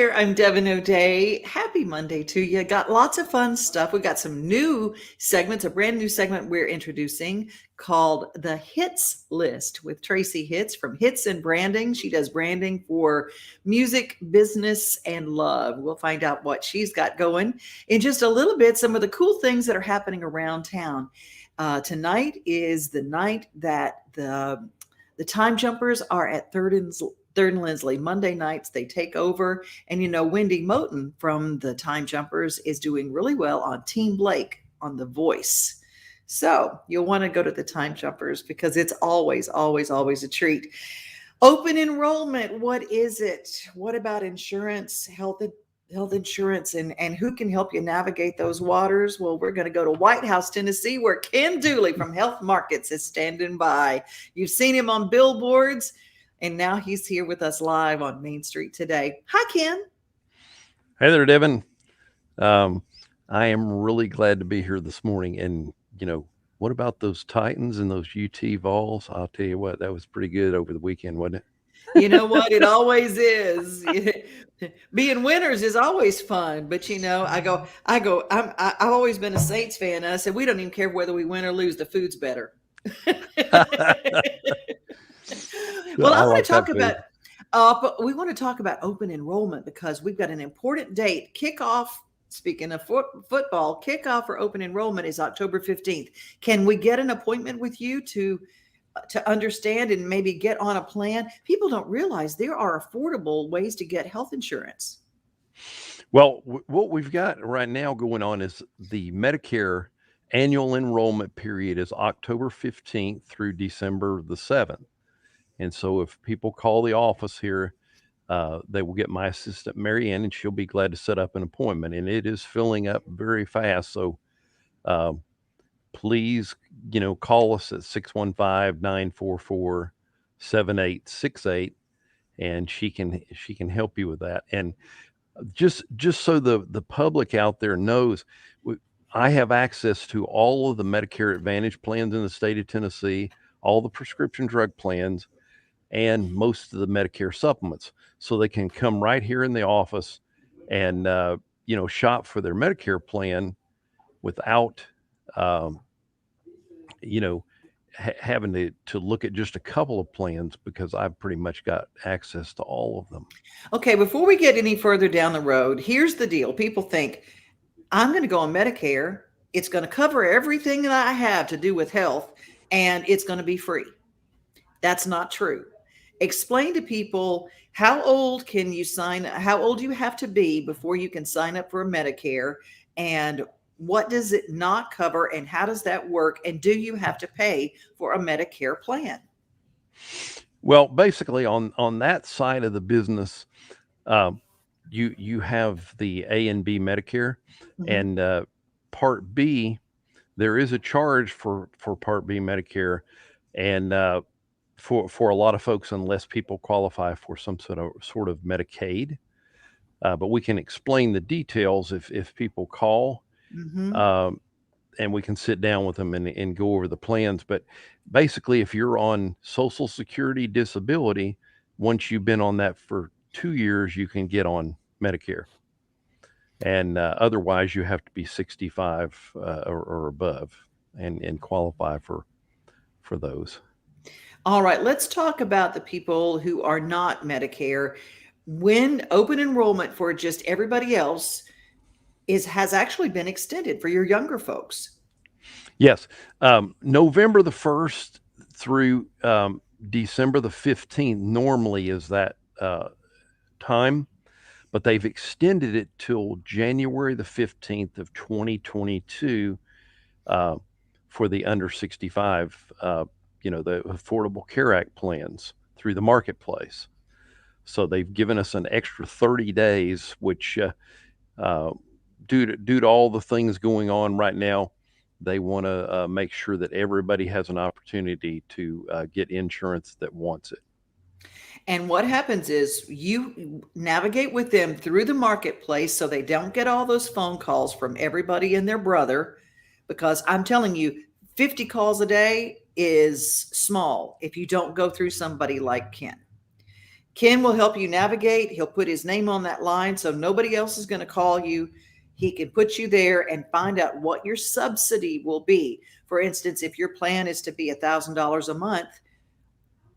there, I'm Devin O'Day. Happy Monday to you. Got lots of fun stuff. We got some new segments, a brand new segment we're introducing called the Hitz List with Tracie Hitz from Hitz and Branding. She does branding for music, business, and love. We'll find out what she's got going in just a little bit, some of the cool things that are happening around town. Tonight is the night that the time jumpers are at Third and Lindsley. Monday nights they take over. And Wendy Moten from the Time Jumpers is doing really well on Team Blake on The Voice. So you'll want to go to the Time Jumpers because it's always, always, always a treat. Open enrollment. What is it? What about insurance, health insurance, and who can help you navigate those waters? Well, we're going to go to White House, Tennessee, where Ken Duley from Health Markets is standing by. You've seen him on billboards. And now he's here with us live on Main Street today. Hi, Ken. Hey there, Devin. I am really glad to be here this morning. And, what about those Titans and those UT Vols? I'll tell you what, that was pretty good over the weekend, wasn't it? You know what? It always is. Being winners is always fun. But, I've always been a Saints fan. And I said, we don't even care whether we win or lose. The food's better. Well, I want to talk about, but we want to talk about open enrollment because we've got an important date. Kickoff, speaking of football, kickoff for open enrollment is October 15th. Can we get an appointment with you to understand and maybe get on a plan? People don't realize there are affordable ways to get health insurance. Well, what we've got right now going on is the Medicare annual enrollment period is October 15th through December the 7th. And so if people call the office here, they will get my assistant, Mary Ann, and she'll be glad to set up an appointment. And it is filling up very fast. So please, call us at 615-944-7868, and she can help you with that. And just so the public out there knows, I have access to all of the Medicare Advantage plans in the state of Tennessee, all the prescription drug plans, and most of the Medicare supplements. So they can come right here in the office and, shop for their Medicare plan without, having to look at just a couple of plans because I've pretty much got access to all of them. Okay, before we get any further down the road, here's the deal. People think, I'm going to go on Medicare. It's going to cover everything that I have to do with health, and it's going to be free. That's not true. Explain to people how old you have to be before you can sign up for a Medicare, and what does it not cover, and how does that work, and do you have to pay for a Medicare plan? Well, basically on that side of the business, you have the A and B Medicare, mm-hmm. and Part B, there is a charge for Part B Medicare, and for a lot of folks, unless people qualify for some sort of Medicaid. But we can explain the details if people call, mm-hmm. And we can sit down with them and go over the plans. But basically, if you're on Social Security disability, once you've been on that for 2 years, you can get on Medicare. And otherwise, you have to be 65 or above and qualify for those. All right, let's talk about the people who are not Medicare. When open enrollment for just everybody else has actually been extended for your younger folks. Yes, November the 1st through December the 15th normally is that time, but they've extended it till January the 15th of 2022 for the under 65. The Affordable Care Act plans through the marketplace. So they've given us an extra 30 days, which due to all the things going on right now, they want to make sure that everybody has an opportunity to get insurance that wants it. And what happens is you navigate with them through the marketplace so they don't get all those phone calls from everybody and their brother, because I'm telling you, 50 calls a day is small if you don't go through somebody like Ken. Ken will help you navigate. He'll put his name on that line so nobody else is going to call you. He can put you there and find out what your subsidy will be. For instance, if your plan is to be $1,000 a month,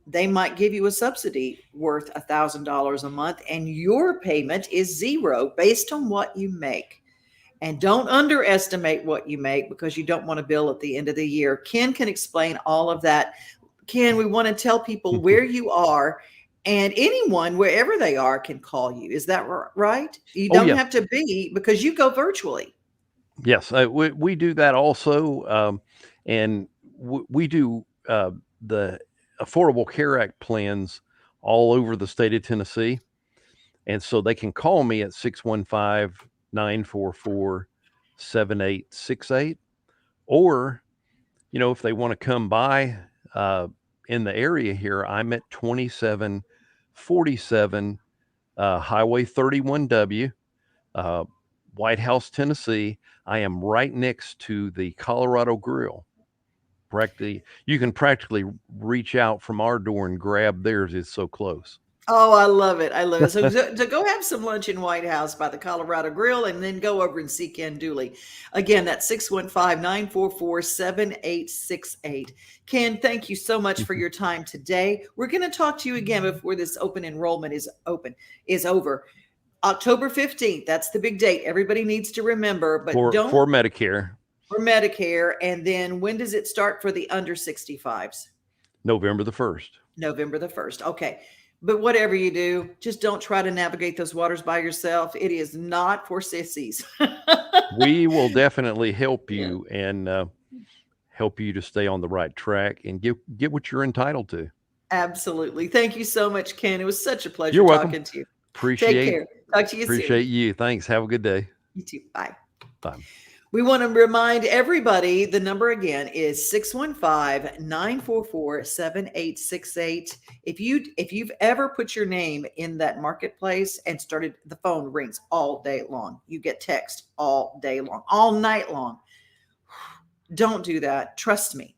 they might give you a subsidy worth $1,000 a month, and your payment is zero based on what you make. And don't underestimate what you make, because you don't want to bill at the end of the year. Ken can explain all of that. Ken, we want to tell people where you are, and anyone, wherever they are, can call you. Is that right? You don't have to be, because you go virtually. Yes, we do that also. And we do the Affordable Care Act plans all over the state of Tennessee. And so they can call me at 615-944-7868. Or, if they want to come by in the area here, I'm at 2747 Highway 31W, White House, Tennessee. I am right next to the Colorado Grill. You can practically reach out from our door and grab theirs. It's so close. Oh, I love it. I love it. So to go have some lunch in White House by the Colorado Grill, and then go over and see Ken Duley. Again, that's 615-944-7868. Ken, thank you so much for your time today. We're going to talk to you again before this open enrollment is over. October 15th. That's the big date. Everybody needs to remember, but for Medicare. For Medicare. And then when does it start for the under 65s? November the 1st. November the 1st. Okay. But whatever you do, just don't try to navigate those waters by yourself. It is not for sissies. We will definitely help you and help you to stay on the right track and get what you're entitled to. Absolutely. Thank you so much, Ken. It was such a pleasure talking to you. Take care. Talk to you soon. Appreciate you. Thanks. Have a good day. You too. Bye. Bye. We want to remind everybody, the number again is 615-944-7868. If you've ever put your name in that marketplace and started, the phone rings all day long. You get text all day long, all night long. Don't do that. Trust me.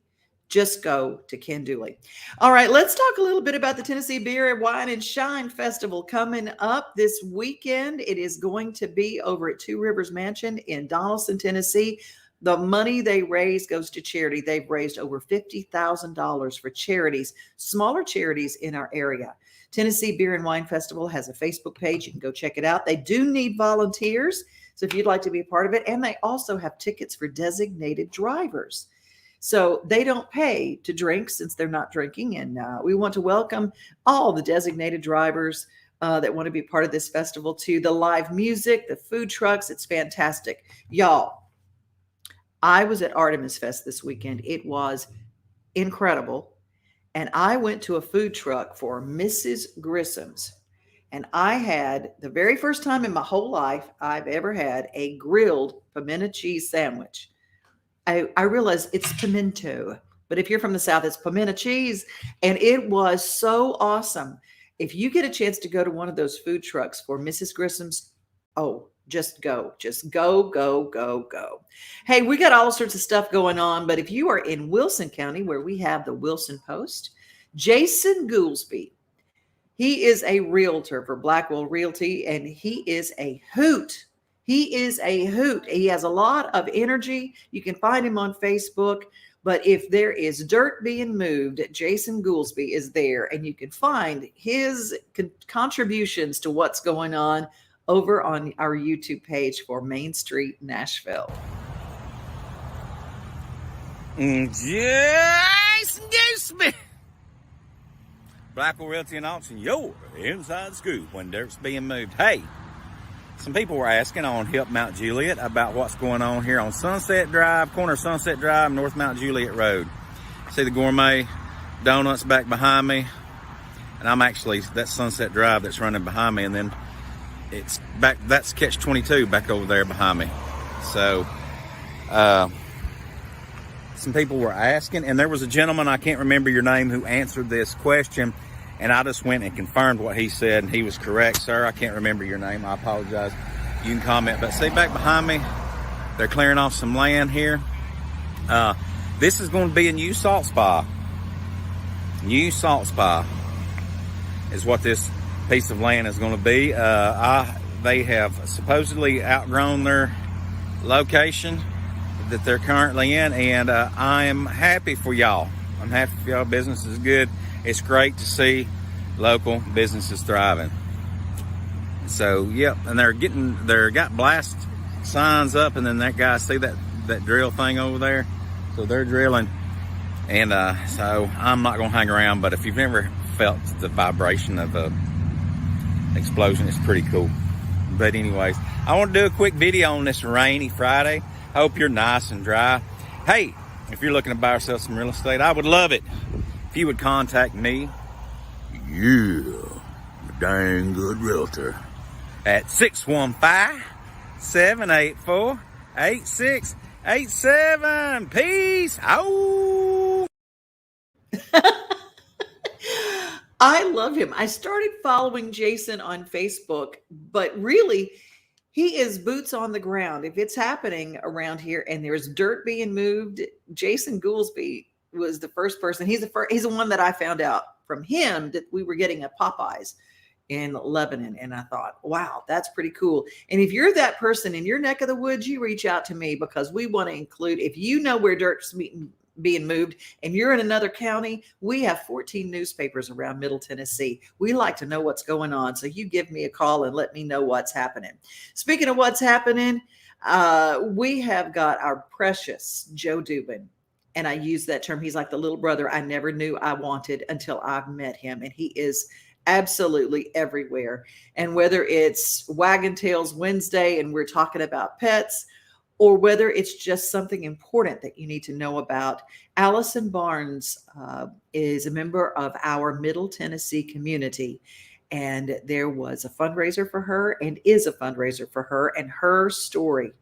Just go to Ken Duley. All right, let's talk a little bit about the Tennessee Beer, Wine, and Shine Festival coming up this weekend. It is going to be over at Two Rivers Mansion in Donaldson, Tennessee. The money they raise goes to charity. They've raised over $50,000 for charities, smaller charities in our area. Tennessee Beer and Wine Festival has a Facebook page. You can go check it out. They do need volunteers, so if you'd like to be a part of it. And they also have tickets for designated drivers. So they don't pay to drink since they're not drinking. And we want to welcome all the designated drivers that want to be part of this festival too. The live music, the food trucks, it's fantastic. Y'all, I was at Artemis Fest this weekend. It was incredible. And I went to a food truck for Mrs. Grissom's. And I had, the very first time in my whole life I've ever had, a grilled pimento cheese sandwich. I realize it's pimento, but if you're from the South, it's pimento cheese. And it was so awesome. If you get a chance to go to one of those food trucks for Mrs. Grissom's, just go. Just go, go, go, go. Hey, we got all sorts of stuff going on, but if you are in Wilson County, where we have the Wilson Post, Jason Goolsby, he is a realtor for Blackwell Realty, and he is a hoot. He is a hoot. He has a lot of energy. You can find him on Facebook. But if there is dirt being moved, Jason Goolsby is there. And you can find his contributions to what's going on over on our YouTube page for Main Street, Nashville. Jason Goolsby. Blackwell Realty and Auction, your inside scoop when dirt's being moved. Hey. Some people were asking on Help Mount Juliet about what's going on here on Sunset Drive, corner of Sunset Drive, North Mount Juliet Road. See the gourmet donuts back behind me? And I'm actually, that's Sunset Drive that's running behind me, and then it's back, that's Catch 22 back over there behind me. So, some people were asking, and there was a gentleman, I can't remember your name, who answered this question. And I just went and confirmed what he said, and he was correct. Sir, I can't remember your name. I apologize. You can comment. But see back behind me, they're clearing off some land here. This is going to be a new salt spa. New salt spa is what this piece of land is going to be. They have supposedly outgrown their location that they're currently in, and I am happy for y'all. I'm happy for y'all. Business is good. It's great to see local businesses thriving. So, yep, and they're got blast signs up, and then that guy, see that drill thing over there? So they're drilling, and so I'm not going to hang around, but if you've never felt the vibration of a explosion, it's pretty cool. But anyways, I want to do a quick video on this rainy Friday. Hope you're nice and dry. Hey, if you're looking to buy or sell some real estate, I would love it if you would contact me. Yeah, dang good realtor. At 615-784-8687. Peace out. I love him. I started following Jason on Facebook, but really, he is boots on the ground. If it's happening around here and there's dirt being moved, Jason Goolsby was the first person. He's the one that I found out from him that we were getting a Popeyes in Lebanon. And I thought, wow, that's pretty cool. And if you're that person in your neck of the woods, you reach out to me, because we want to include, if you know where dirt's being moved and you're in another county, we have 14 newspapers around Middle Tennessee. We like to know what's going on. So you give me a call and let me know what's happening. Speaking of what's happening, we have got our precious Joe Dubin. And I use that term. He's like the little brother I never knew I wanted until I've met him. And he is absolutely everywhere. And whether it's Wagon Tails Wednesday and we're talking about pets, or whether it's just something important that you need to know about, Allison Barnes is a member of our Middle Tennessee community. And there was a fundraiser for her, and is a fundraiser for her, and her story.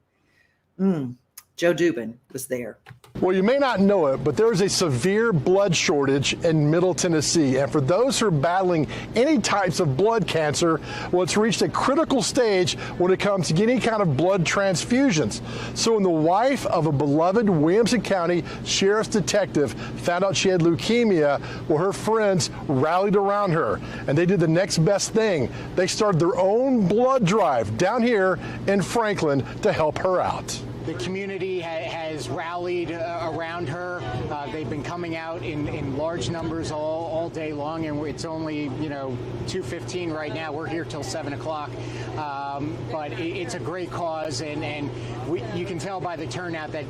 Joe Dubin was there. Well, you may not know it, but there is a severe blood shortage in Middle Tennessee. And for those who are battling any types of blood cancer, well, it's reached a critical stage when it comes to getting kind of blood transfusions. So when the wife of a beloved Williamson County Sheriff's detective found out she had leukemia, well, her friends rallied around her, and they did the next best thing. They started their own blood drive down here in Franklin to help her out. The community has rallied around her. They've been coming out in large numbers all day long, and it's only 2:15 right now. We're here till 7 o'clock, but it's a great cause, and you can tell by the turnout that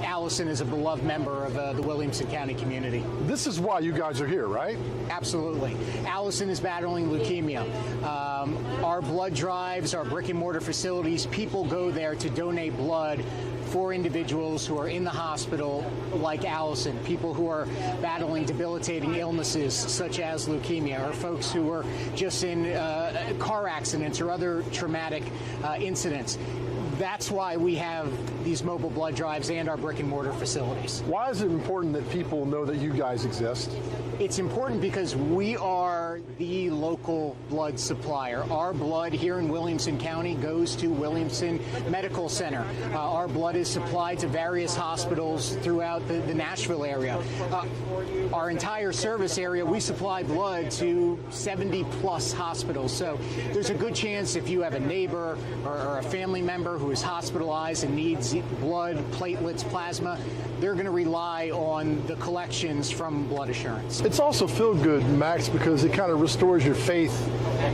Allison is a beloved member of the Williamson County community. This is why you guys are here, right? Absolutely. Allison is battling leukemia. Our blood drives, our brick and mortar facilities, people go there to donate blood for individuals who are in the hospital like Allison, people who are battling debilitating illnesses such as leukemia, or folks who are just in car accidents or other traumatic incidents. That's why we have these mobile blood drives and our brick and mortar facilities. Why is it important that people know that you guys exist? It's important because we are the local blood supplier. Our blood here in Williamson County goes to Williamson Medical Center. Our blood is supplied to various hospitals throughout the Nashville area. Our entire service area, we supply blood to 70 plus hospitals. So there's a good chance if you have a neighbor or a family member who is hospitalized and needs blood, platelets, plasma, they're going to rely on the collections from Blood Assurance. It's also feel good, Max, because it kind of restores your faith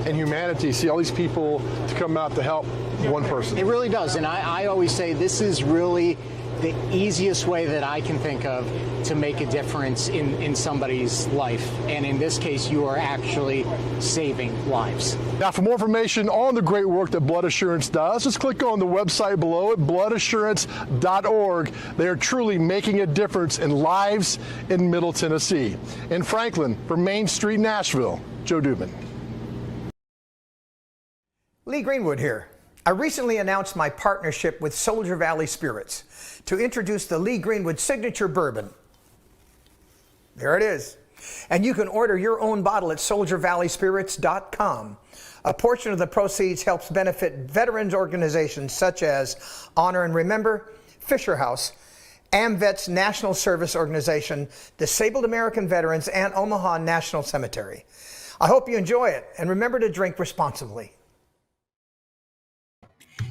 in humanity. See all these people to come out to help one person. It really does. And I always say this is really the easiest way that I can think of to make a difference in somebody's life. And in this case, you are actually saving lives. Now, for more information on the great work that Blood Assurance does, just click on the website below at bloodassurance.org. They are truly making a difference in lives in Middle Tennessee. In Franklin, for Main Street, Nashville, Joe Dubin. Lee Greenwood here. I recently announced my partnership with Soldier Valley Spirits to introduce the Lee Greenwood Signature Bourbon. There it is. And you can order your own bottle at soldiervalleyspirits.com. A portion of the proceeds helps benefit veterans organizations such as Honor and Remember, Fisher House, AMVETS National Service Organization, Disabled American Veterans, and Omaha National Cemetery. I hope you enjoy it, and remember to drink responsibly.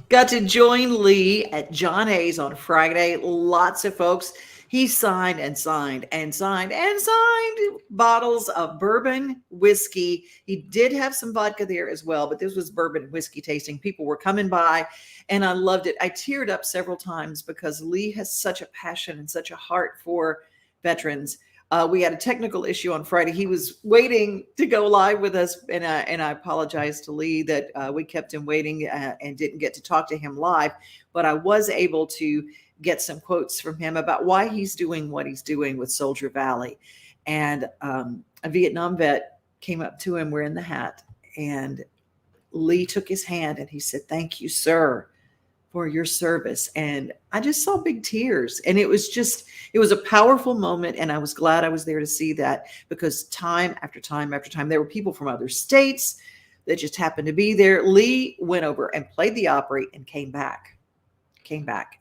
Got to join Lee at John A's on Friday. Lots of folks. He signed and signed and signed and signed bottles of bourbon whiskey. He did have some vodka there as well, but this was bourbon whiskey tasting. People were coming by, and I loved it. I teared up several times because Lee has such a passion and such a heart for veterans. We had a technical issue on Friday. He was waiting to go live with us, and I apologize to Lee that we kept him waiting and didn't get to talk to him live. But I was able to get some quotes from him about why he's doing what he's doing with Soldier Valley. And a Vietnam vet came up to him wearing the hat, and Lee took his hand and he said, "Thank you, sir, for your service." And I just saw big tears, and it was a powerful moment. And I was glad I was there to see that, because time after time after time, there were people from other states that just happened to be there. Lee went over and played the Opry and came back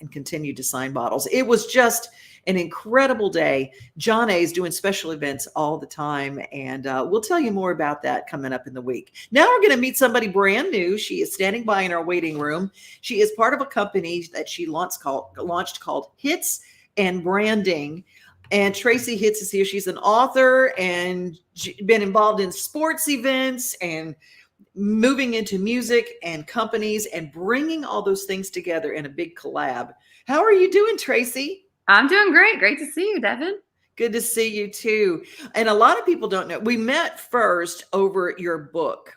and continued to sign bottles. It was just an incredible day. John A is doing special events all the time, and we'll tell you more about that coming up in the week. Now we're going to meet somebody brand new. She is standing by in our waiting room. She is part of a company that she launched called Hitz and Branding. And Tracie Hitz is here. She's an author and been involved in sports events and moving into music and companies and bringing all those things together in a big collab. How are you doing, Tracie? I'm doing great. Great to see you, Devin. Good to see you too. And a lot of people don't know. We met first over your book,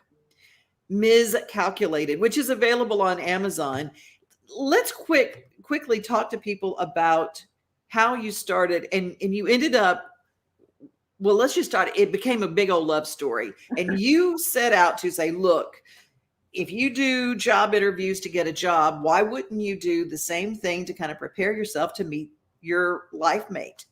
Ms. Calculated, which is available on Amazon. Let's quickly talk to people about how you started, and you ended up, well, let's just start. It became a big old love story. And you set out to say, look, if you do job interviews to get a job, why wouldn't you do the same thing to kind of prepare yourself to meet your life mate?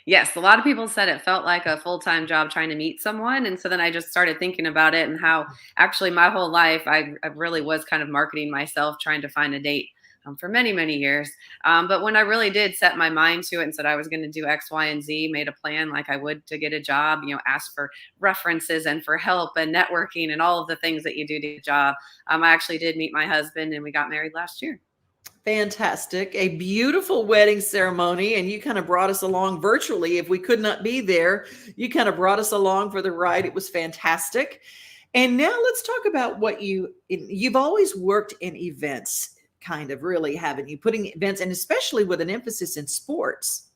Yes, a lot of people said it felt like a full-time job trying to meet someone. And so then I just started thinking about it and how actually my whole life I really was kind of marketing myself, trying to find a date for many, many years. But when I really did set my mind to it and said I was going to do X, Y, and Z, made a plan like I would to get a job, ask for references and for help and networking and all of the things that you do to get a job. I actually did meet my husband, and we got married last year. Fantastic. A beautiful wedding ceremony. And you kind of brought us along virtually. If we could not be there, you kind of brought us along for the ride. It was fantastic. And now let's talk about what you've always worked in events, kind of, really, haven't you? Putting events, and especially with an emphasis in sports.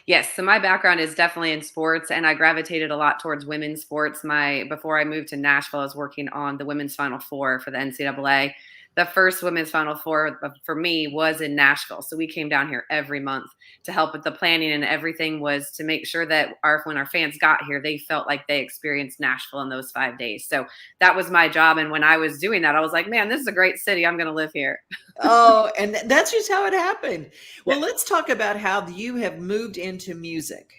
Yes. So my background is definitely in sports, and I gravitated a lot towards women's sports. Before I moved to Nashville, I was working on the women's Final Four for the NCAA. The first women's Final Four for me was in Nashville. So we came down here every month to help with the planning, and everything was to make sure that when our fans got here, they felt like they experienced Nashville in those 5 days. So that was my job. And when I was doing that, I was like, man, this is a great city. I'm going to live here. Oh, and that's just how it happened. Well, let's talk about how you have moved into music.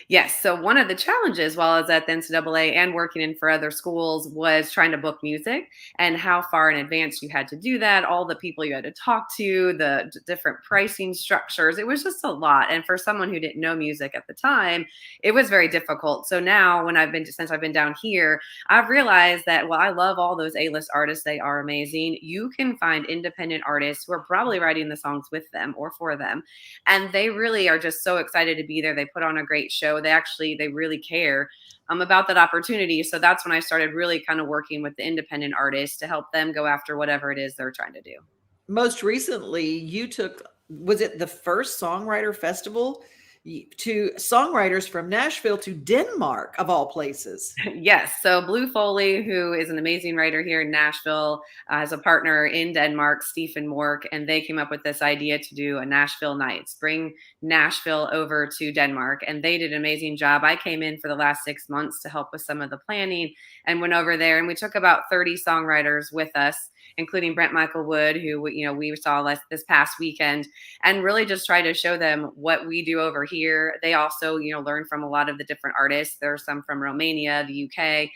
Yes. So one of the challenges while I was at the NCAA and working in for other schools was trying to book music, and how far in advance you had to do that, all the people you had to talk to, the different pricing structures. It was just a lot. And for someone who didn't know music at the time, it was very difficult. So now since I've been down here, I've realized that while I love all those A-list artists, they are amazing. You can find independent artists who are probably writing the songs with them or for them. And they really are just so excited to be there. They put on a great show. They really care about that opportunity. So that's when I started really kind of working with the independent artists to help them go after whatever it is they're trying to do. Most recently, you was it the first songwriter festival to songwriters from Nashville to Denmark, of all places? Yes. So Blue Foley, who is an amazing writer here in Nashville, has a partner in Denmark, Stephen Mork, and they came up with this idea to do a Nashville Nights, bring Nashville over to Denmark. And they did an amazing job. I came in for the last 6 months to help with some of the planning and went over there, and we took about 30 songwriters with us, including Brent Michael Wood, who we saw this past weekend, and really just try to show them what we do over here. They also, learn from a lot of the different artists. There are some from Romania, the UK,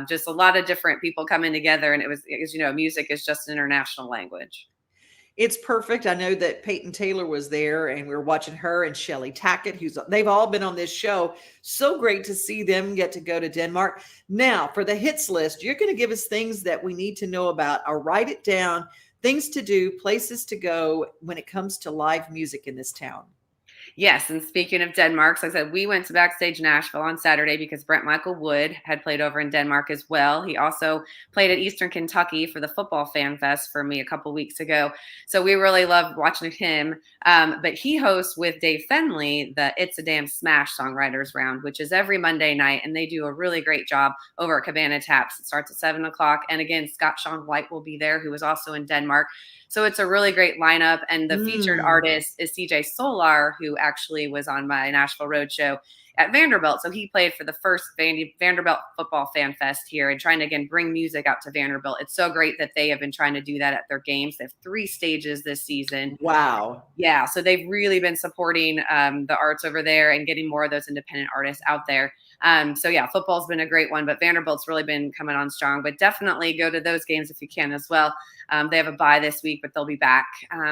just a lot of different people coming together. And it was, as music is just an international language. It's perfect. I know that Peyton Taylor was there and we were watching her and Shelley Tackett, they've all been on this show. So great to see them get to go to Denmark. Now, for the hits list, you're going to give us things that we need to know about. I'll write it down, things to do, places to go when it comes to live music in this town. Yes, and speaking of Denmark, so like I said, we went to Backstage Nashville on Saturday because Brent Michael Wood had played over in Denmark as well. He also played at Eastern Kentucky for the Football Fan Fest for me a couple weeks ago. So we really loved watching him. But he hosts with Dave Fenley the It's a Damn Smash Songwriters Round, which is every Monday night. And they do a really great job over at Cabana Taps. It starts at 7 o'clock. And again, Scott Sean White will be there, who was also in Denmark. So it's a really great lineup. And the featured artist is CJ Solar, who actually was on my Nashville Roadshow at Vanderbilt. So he played for the first Vanderbilt Football Fan Fest here and trying to, again, bring music out to Vanderbilt. It's so great that they have been trying to do that at their games. They have 3 stages this season. Wow. Yeah. So they've really been supporting the arts over there and getting more of those independent artists out there. So yeah, football's been a great one, but Vanderbilt's really been coming on strong. But definitely go to those games if you can as well. They have a bye this week, but they'll be back.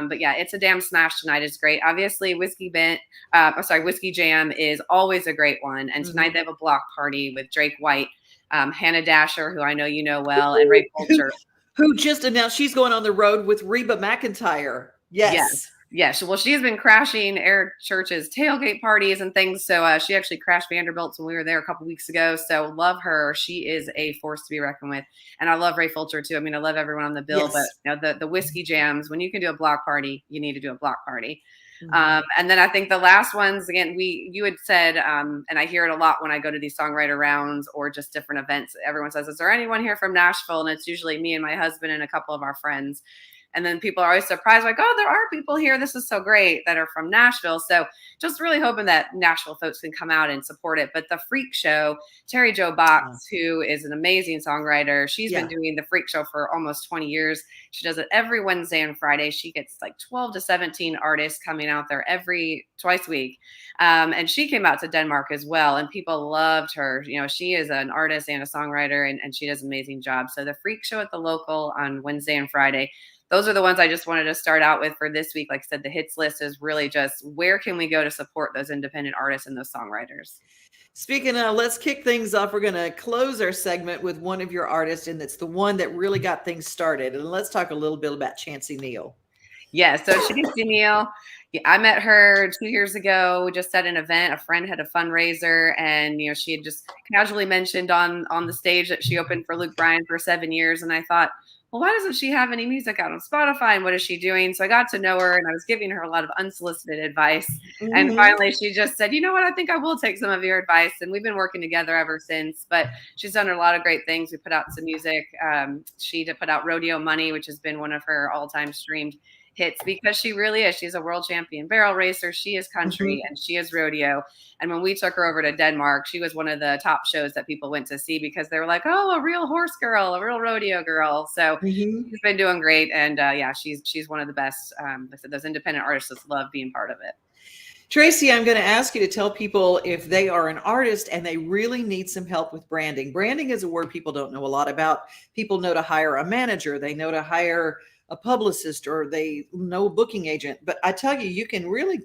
But yeah, It's a Damn Smash tonight is great. Obviously, Whiskey Jam is always a great one. And tonight they have a block party with Drake White, Hannah Dasher, who I know you know well, and Ray Fulcher, who just announced she's going on the road with Reba McEntire. Yes. Yes. Well, she's been crashing Eric Church's tailgate parties and things. So she actually crashed Vanderbilt's when we were there a couple weeks ago. So love her. She is a force to be reckoned with. And I love Ray Fulcher too. I mean, I love everyone on the bill, but you know, the Whiskey Jams, when you can do a block party, you need to do a block party. And then I think the last ones, again, you had said, and I hear it a lot when I go to these songwriter rounds or just different events. Everyone says, is there anyone here from Nashville? And it's usually me and my husband and a couple of our friends. And then people are always surprised, like, oh, there are people here. This is so great that are from Nashville. So just really hoping that Nashville folks can come out and support it. But the Freak Show, Terry Jo Box, who is an amazing songwriter, she's been doing the Freak Show for almost 20 years. She does it every Wednesday and Friday. She gets like 12 to 17 artists coming out there twice a week. And she came out to Denmark as well. And people loved her. You know, she is an artist and a songwriter, and she does an amazing job. So the Freak Show at the local on Wednesday and Friday. Those are the ones I just wanted to start out with for this week. Like I said, the hits list is really just where can we go to support those independent artists and those songwriters. Speaking of, let's kick things off. We're going to close our segment with one of your artists, and it's the one that really got things started. And let's talk a little bit about Chancie Neal. Yeah, so Chancie Neal, I met her 2 years ago, just at an event. A friend had a fundraiser, and you know, she had just casually mentioned on the stage that she opened for Luke Bryan for 7 years. And I thought, well, why doesn't she have any music out on Spotify, and what is she doing? So I got to know her, and I was giving her a lot of unsolicited advice. And finally she just said, you know what, I think I will take some of your advice. And we've been working together ever since, but she's done a lot of great things. We put out some music. She put out Rodeo Money, which has been one of her all-time streamed hits, because she really is. She's a world champion barrel racer. She is country and she is rodeo. And when we took her over to Denmark, she was one of the top shows that people went to see because they were like, oh, a real horse girl, a real rodeo girl. So she's been doing great. And she's one of the best. Those independent artists just love being part of it. Tracie, I'm going to ask you to tell people if they are an artist and they really need some help with branding. Branding is a word people don't know a lot about. People know to hire a manager. They know to hire a publicist, or they know a booking agent. But I tell you, you can really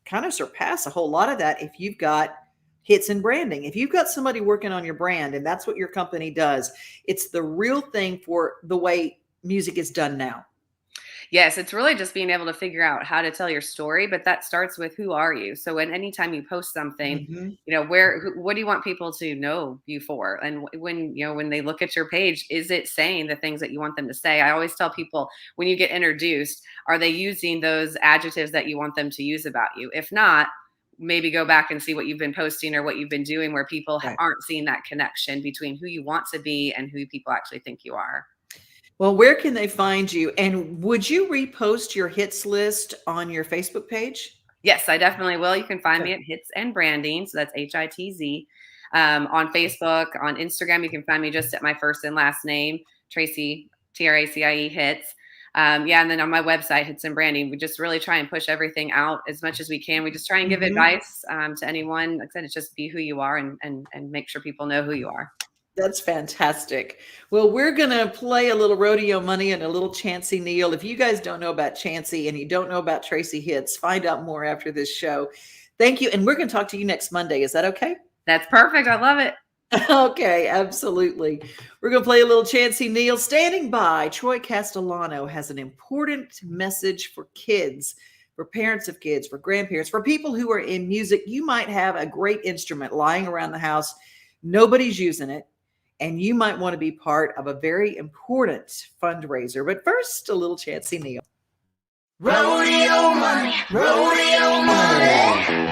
kind of surpass a whole lot of that if you've got hits and branding. If you've got somebody working on your brand, and that's what your company does, it's the real thing for the way music is done now. Yes, it's really just being able to figure out how to tell your story, but that starts with who are you? So anytime you post something, you know, what do you want people to know you for? And when they look at your page, is it saying the things that you want them to say? I always tell people, when you get introduced, are they using those adjectives that you want them to use about you? If not, maybe go back and see what you've been posting or what you've been doing where people aren't seeing that connection between who you want to be and who people actually think you are. Well, where can they find you? And would you repost your hits list on your Facebook page? Yes, I definitely will. You can find me at Hitz and Branding. So that's HITZ. On Facebook, on Instagram, you can find me just at my first and last name, Tracie, TRACIE Hitz. And then on my website, Hitz and Branding, we just really try and push everything out as much as we can. We just try and give advice to anyone. Like I said, it's just be who you are and make sure people know who you are. That's fantastic. Well, we're going to play a little rodeo money and a little Chancie Neal. If you guys don't know about Chancie and you don't know about Tracie Hitz, find out more after this show. Thank you. And we're going to talk to you next Monday. Is that okay? That's perfect. I love it. Okay, absolutely. We're going to play a little Chancie Neal. Standing by, Troy Castellano has an important message for kids, for parents of kids, for grandparents, for people who are in music. You might have a great instrument lying around the house. Nobody's using it. And you might want to be part of a very important fundraiser. But first, a little Chancie Neal. Rodeo money, rodeo money.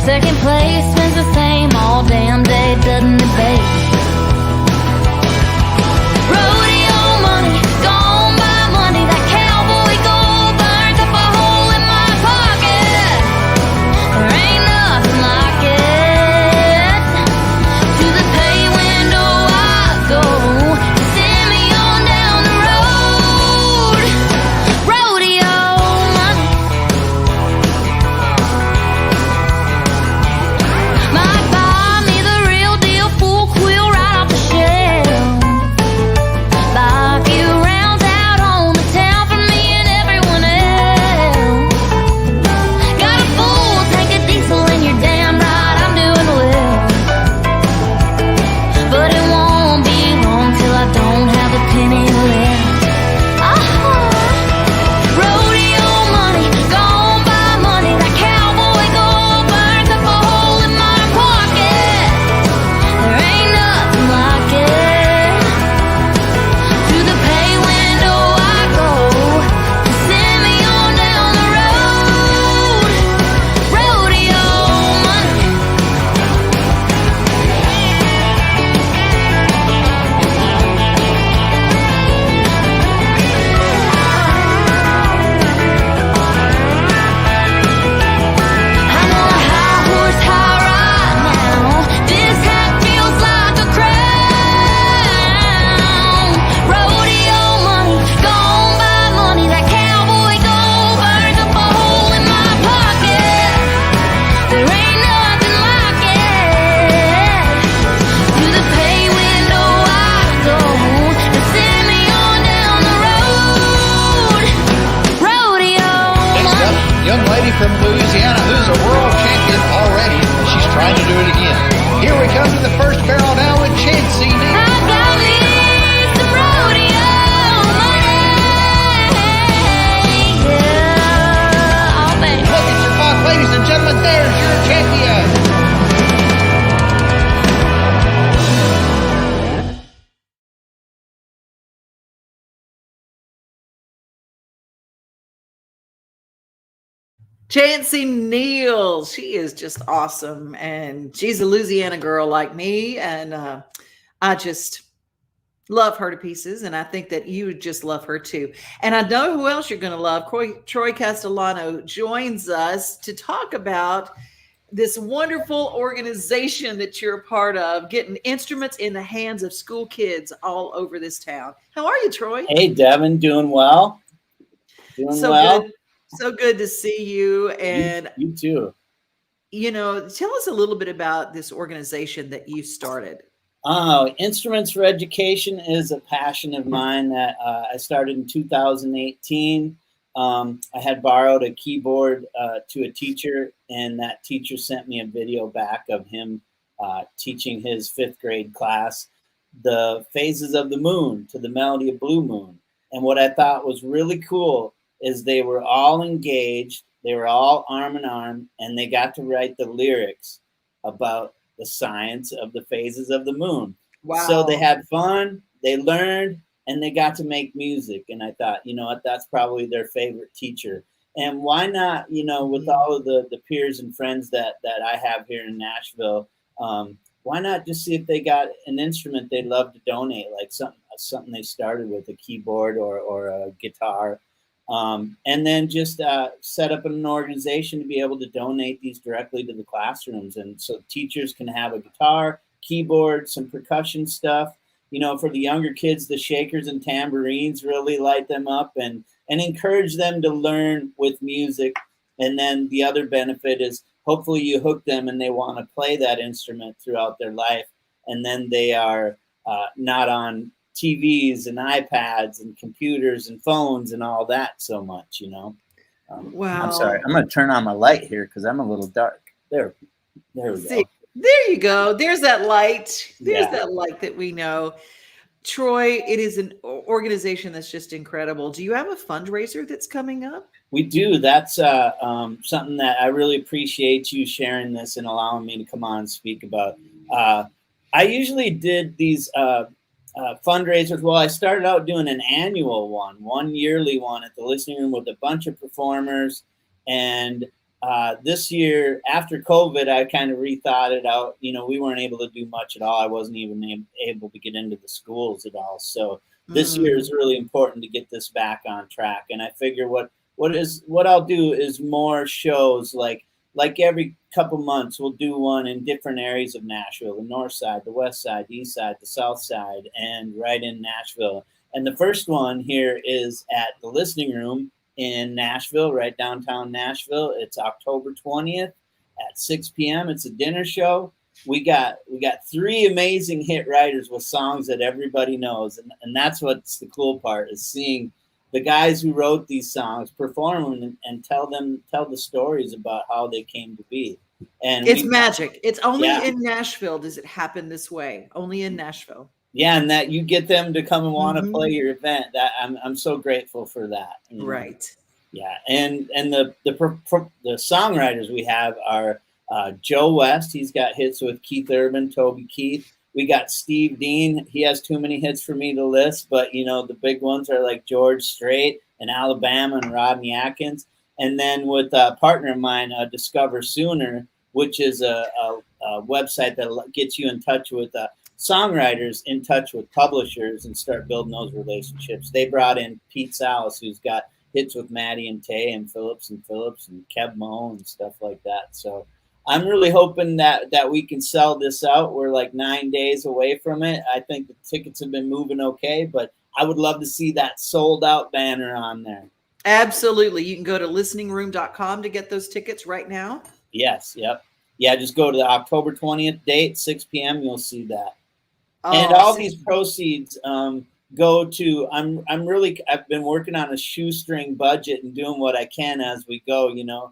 Second place spends the same all damn day, doesn't it, babe? Rodeo money, gone by money. That cowboy gold burns up a hole in my pocket. There ain't nothing like it. To the pay window I go. Send me on down the road. Rodeo money. Might buy me the real deal, full quill right off the shelf. Buy a few rounds out on the town for me and everyone else. Got a full tank of diesel and you're damn right I'm doing well. But it won't be long till I don't have a penny left. Rodeo money, gone by money. That cowboy gold burns up a hole in my pocket. There ain't nothing like it. To the pay window I go. Send me on down the road. Rodeo money. I'm on a high horse, high right now. This hat feels like a crown. Rodeo money, gone by money. That cowboy gold burns up a hole in my pocket. There ain't nothing like it. To the pay window I go. Send me on down the road. Rodeo Next money. up, young lady from Louisiana who's a world champion already. She's trying to do it again. Here we come to the first barrel now with Chancie Neal. I got me some rodeo money. Yeah, oh baby. Look at your clock, ladies and gentlemen. There's your champion. Chancie Neal. She is just awesome. And she's a Louisiana girl like me. And I just love her to pieces. And I think that you would just love her too. And I know who else you're going to love. Troy Castellano joins us to talk about this wonderful organization that you're a part of, getting instruments in the hands of school kids all over this town. How are you, Troy? Hey, Devin, doing well? Doing So well? good. So good to see you. And You too. you know, tell us a little bit about this organization that you started. Oh, Instruments for Education is a passion of mine that I started in 2018. I had borrowed a keyboard to a teacher, and that teacher sent me a video back of him teaching his 5th grade class the phases of the moon to the melody of Blue Moon. And what I thought was really cool is they were all engaged, they were all arm in arm, and they got to write the lyrics about the science of the phases of the moon. Wow. So they had fun, they learned, and they got to make music. And I thought, you know what, that's probably their favorite teacher. And why not, you know, with all of the peers and friends that I have here in Nashville, why not just see if they got an instrument they'd love to donate, like something they started with, a keyboard or a guitar. And then just set up an organization to be able to donate these directly to the classrooms. And so teachers can have a guitar, keyboard, some percussion stuff. You know, for the younger kids, the shakers and tambourines really light them up and encourage them to learn with music. And then the other benefit is hopefully you hook them and they want to play that instrument throughout their life. And then they are not on TVs and iPads and computers and phones and all that so much, you know. Wow. I'm sorry. I'm going to turn on my light here because I'm a little dark. There we go. There you go. There's that light. There's that light that we know. Troy, it is an organization that's just incredible. Do you have a fundraiser that's coming up? We do. That's something that I really appreciate you sharing this and allowing me to come on and speak about. I usually did these fundraisers. Well, I started out doing an annual one yearly one at the listening room with a bunch of performers. And this year, after COVID, I kind of rethought it out. You know, we weren't able to do much at all. I wasn't even able to get into the schools at all. So this year is really important to get this back on track. And I figure what I'll do is more shows like every couple months, we'll do one in different areas of Nashville, the north side, the west side, the east side, the south side, and right in Nashville. And the first one here is at the listening room in Nashville, right downtown Nashville. It's October 20th at 6 p.m. It's a dinner show. We got 3 amazing hit writers with songs that everybody knows. And that's what's the cool part, is seeing the guys who wrote these songs perform them and tell the stories about how they came to be. And it's magic. It's only in Nashville does it happen this way. Only in Nashville. Yeah, and that you get them to come and want to play your event. That I'm so grateful for that. You know? Right. Yeah, and the songwriters we have are Joe West. He's got hits with Keith Urban, Toby Keith. We got Steve Dean. He has too many hits for me to list, but you know the big ones are like George Strait and Alabama and Rodney Atkins. And then with a partner of mine, Discover Sooner, which is a website that gets you in touch with songwriters, in touch with publishers, and start building those relationships. They brought in Pete Salas, who's got hits with Maddie and Tay and Phillips and Kev Moe and stuff like that. So I'm really hoping that we can sell this out. We're like 9 days away from it. I think the tickets have been moving okay, but I would love to see that sold out banner on there. Absolutely. You can go to listeningroom.com to get those tickets right now. Yes. Yep. Yeah. Just go to the October 20th date, 6 p.m. You'll see that. And all these proceeds go to, I've been working on a shoestring budget and doing what I can as we go, you know.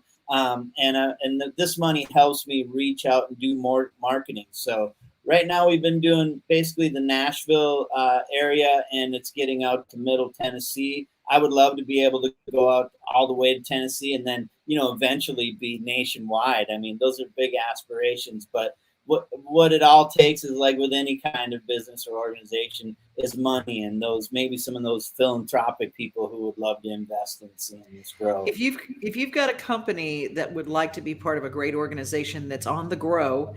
This money helps me reach out and do more marketing. So right now we've been doing basically the Nashville area, and it's getting out to Middle Tennessee. I would love to be able to go out all the way to Tennessee and then, you know, eventually be nationwide. I mean, those are big aspirations, but what it all takes is, like with any kind of business or organization, is money, and maybe some of those philanthropic people who would love to invest in seeing this grow. If you've got a company that would like to be part of a great organization that's on the grow,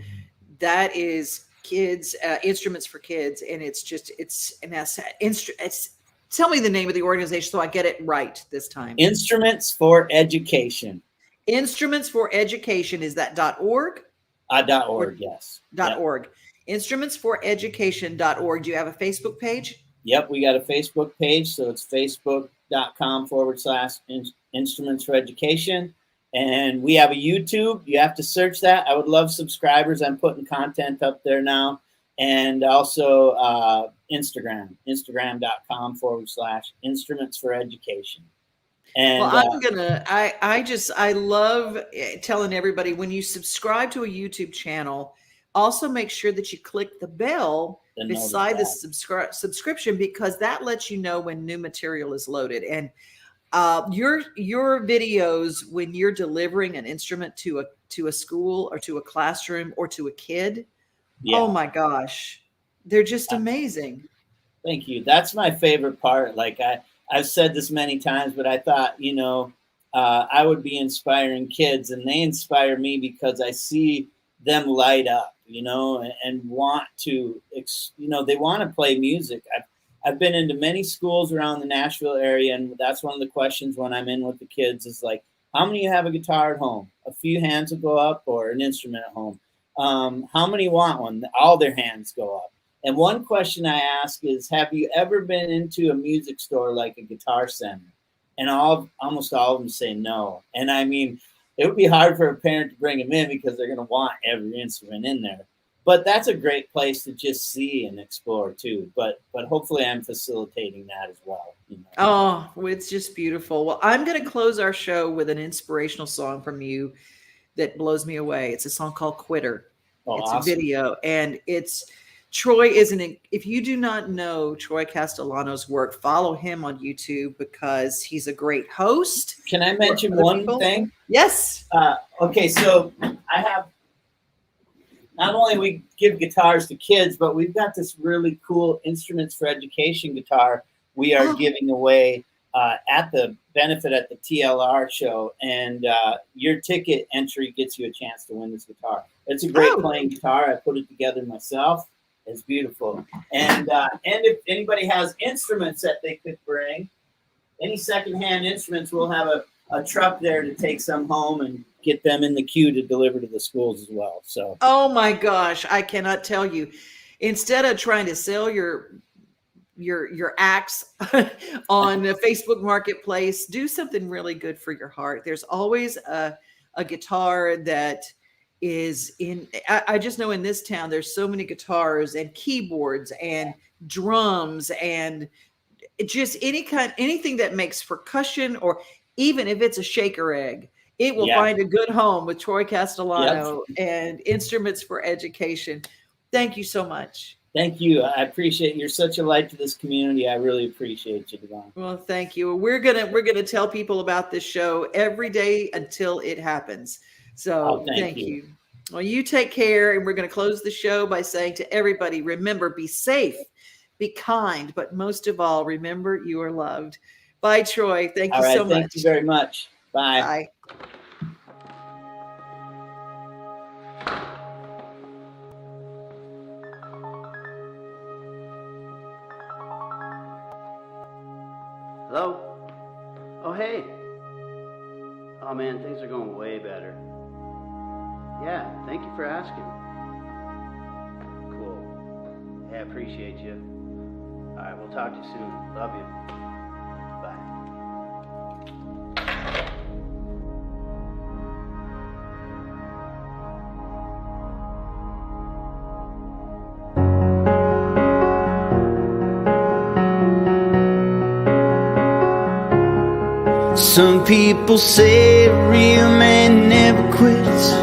that is kids instruments for kids, and tell me the name of the organization so I get it right this time. Instruments for Education. Instruments for Education, is that .org? .org, yes. .org. Instrumentsforeducation.org. Do you have a Facebook page? Yep, we got a Facebook page. So it's facebook.com/Instruments for Education. And we have a YouTube. You have to search that. I would love subscribers. I'm putting content up there now. And also Instagram.com/Instruments for Education. And well, I love telling everybody, when you subscribe to a YouTube channel, also make sure that you click the bell beside the subscription, because that lets you know when new material is loaded. And your videos, when you're delivering an instrument to a school or to a classroom or to a kid, oh my gosh, they're just amazing. Thank you. That's my favorite part. Like I've said this many times, but I thought, you know, I would be inspiring kids, and they inspire me because I see them light up, you know, and want to, you know, they want to play music. I've been into many schools around the Nashville area, and that's one of the questions when I'm in with the kids is like, how many have a guitar at home? A few hands will go up, or an instrument at home. How many want one? All their hands go up. And one question I ask is, have you ever been into a music store like a Guitar Center? And almost all of them say no. And I mean, it would be hard for a parent to bring them in because they're going to want every instrument in there. But that's a great place to just see and explore too. But hopefully I'm facilitating that as well. You know? Oh, it's just beautiful. Well, I'm going to close our show with an inspirational song from you that blows me away. It's a song called Quitter. Oh, it's awesome. a video, and it's Troy if you do not know Troy Castellano's work, follow him on YouTube because he's a great host. Can I mention one thing? Yes. Okay, so I have, not only we give guitars to kids, but we've got this really cool Instruments for Education guitar we are giving away at the benefit at the TLR show. And your ticket entry gets you a chance to win this guitar. It's a great playing guitar. I put it together myself. It's beautiful. And if anybody has instruments that they could bring, any secondhand instruments, we'll have a truck there to take some home and get them in the queue to deliver to the schools as well. So, oh my gosh, I cannot tell you. Instead of trying to sell your acts on the Facebook Marketplace, do something really good for your heart. There's always a guitar that is in, I just know in this town, there's so many guitars and keyboards and drums and just anything that makes percussion, or even if it's a shaker egg, it will find a good home with Troy Castellano and Instruments for Education. Thank you so much. Thank you. I appreciate you're such a light to this community. I really appreciate you, Devon. Well, thank you. We're gonna tell people about this show every day until it happens. So thank you. Well, you take care, and we're going to close the show by saying to everybody, remember, be safe, be kind, but most of all, remember you are loved. Bye, Troy. Thank you so much. Thank you very much. Bye. Bye. Hello? Oh, hey. Oh, man, things are going way better. Yeah, thank you for asking. Cool. Yeah, I appreciate you. All right, we'll talk to you soon. Love you. Bye. Some people say a real man never quits,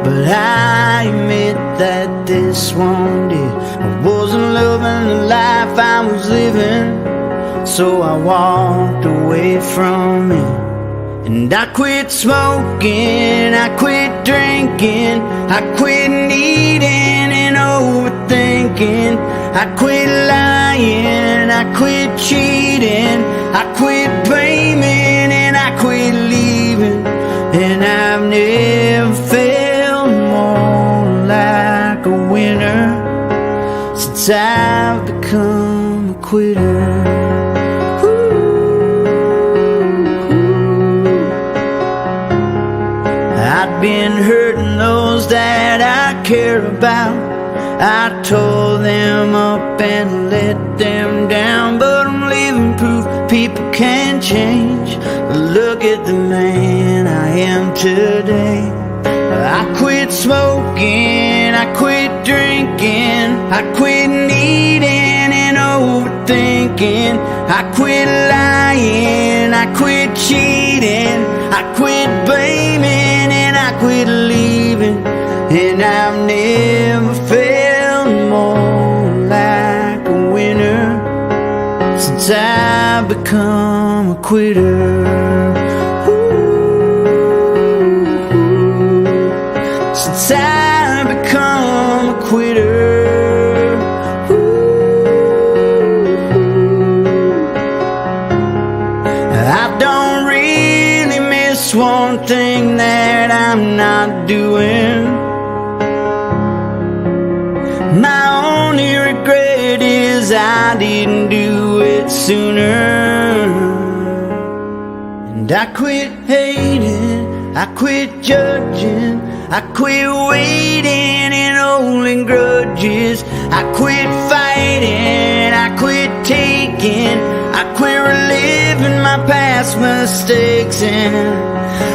but I admit that this one did. I wasn't loving the life I was living, so I walked away from it. And I quit smoking, I quit drinking, I quit needing and overthinking, I quit lying, I quit cheating, I quit blaming, and I quit leaving. And I've never felt more like a winner since I've become a quitter. I've been hurting those that I care about. I tore them up and let them down, but I'm living proof people can change. Look at the man I am today. I quit smoking, I quit drinking, I quit needing and overthinking, I quit lying, I quit cheating, I quit blaming, and I quit leaving. And I've never felt more like a winner since I've become a quitter. Since I've become a quitter. I don't really miss one thing that I'm not doing. My only regret is I I didn't do it sooner. And I quit hating, I quit judging, I quit waiting and holding grudges. I quit fighting, I quit taking, I quit reliving my past mistakes. And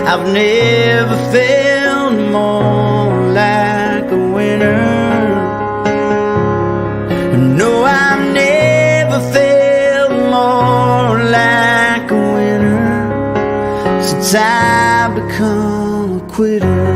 I've never felt more like a winner. No, I've never felt more like a winner since I've become a quitter.